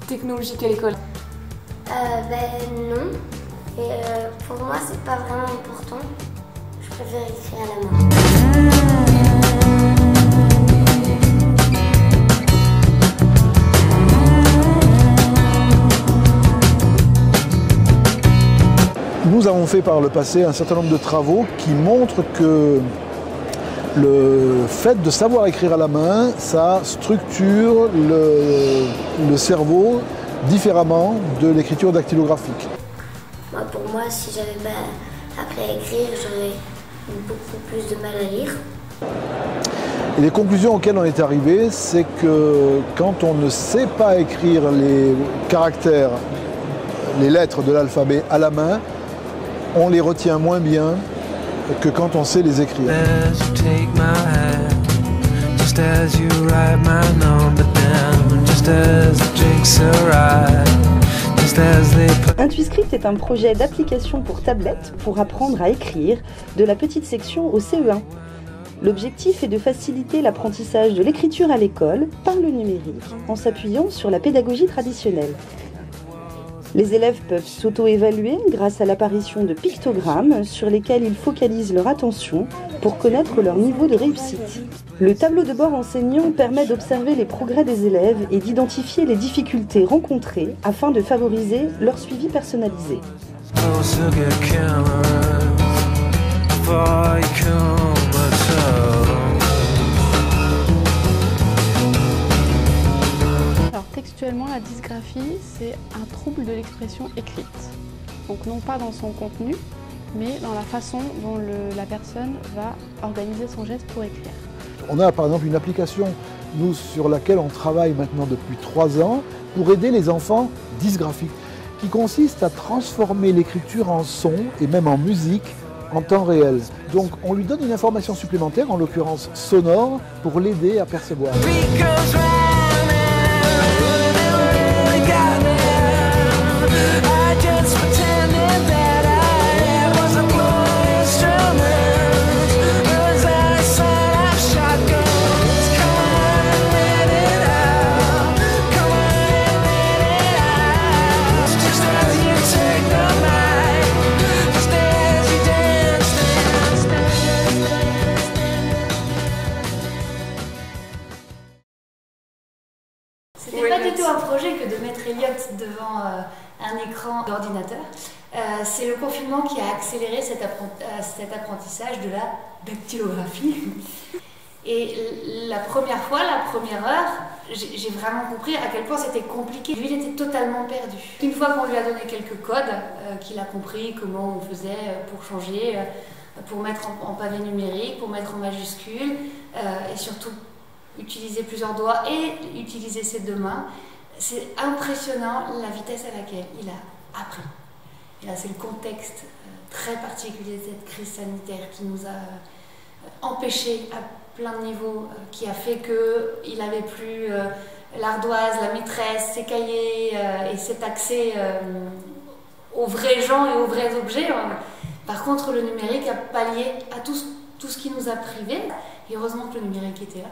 technologique à l'école? Ben non. Et pour moi, c'est pas vraiment important. Je préfère écrire à la main. Nous avons fait par le passé un certain nombre de travaux qui montrent que le fait de savoir écrire à la main, ça structure le cerveau différemment de l'écriture dactylographique. Pour moi, si j'avais pas appris à écrire, j'aurais beaucoup plus de mal à lire. Et les conclusions auxquelles on est arrivé, c'est que quand on ne sait pas écrire les caractères, les lettres de l'alphabet à la main, on les retient moins bien que quand on sait les écrire. Intuiscript est un projet d'application pour tablette pour apprendre à écrire de la petite section au CE1. L'objectif est de faciliter l'apprentissage de l'écriture à l'école par le numérique en s'appuyant sur la pédagogie traditionnelle. Les élèves peuvent s'auto-évaluer grâce à l'apparition de pictogrammes sur lesquels ils focalisent leur attention pour connaître leur niveau de réussite. Le tableau de bord enseignant permet d'observer les progrès des élèves et d'identifier les difficultés rencontrées afin de favoriser leur suivi personnalisé. Textuellement, la dysgraphie, c'est un trouble de l'expression écrite. Donc non pas dans son contenu, mais dans la façon dont la personne va organiser son geste pour écrire. On a par exemple une application, nous, sur laquelle on travaille maintenant depuis 3 ans pour aider les enfants dysgraphiques, qui consiste à transformer l'écriture en son et même en musique en temps réel. Donc on lui donne une information supplémentaire, en l'occurrence sonore, pour l'aider à percevoir. C'était pas du tout un projet que de mettre Elliot devant un écran d'ordinateur. C'est le confinement qui a accéléré cet apprentissage de la dactylographie. Et la première fois, la première heure, j'ai vraiment compris à quel point c'était compliqué. Lui, il était totalement perdu. Une fois qu'on lui a donné quelques codes, qu'il a compris comment on faisait pour changer, pour mettre en pavé numérique, pour mettre en majuscule, et surtout utiliser plusieurs doigts et utiliser ses 2 mains. C'est impressionnant la vitesse à laquelle il a appris. Et là, c'est le contexte très particulier de cette crise sanitaire qui nous a empêchés à plein de niveaux, qui a fait qu'il n'avait plus l'ardoise, la maîtresse, ses cahiers et cet accès aux vrais gens et aux vrais objets. Par contre, le numérique a pallié à tout ce qui nous a privés. Et heureusement que le numérique était là.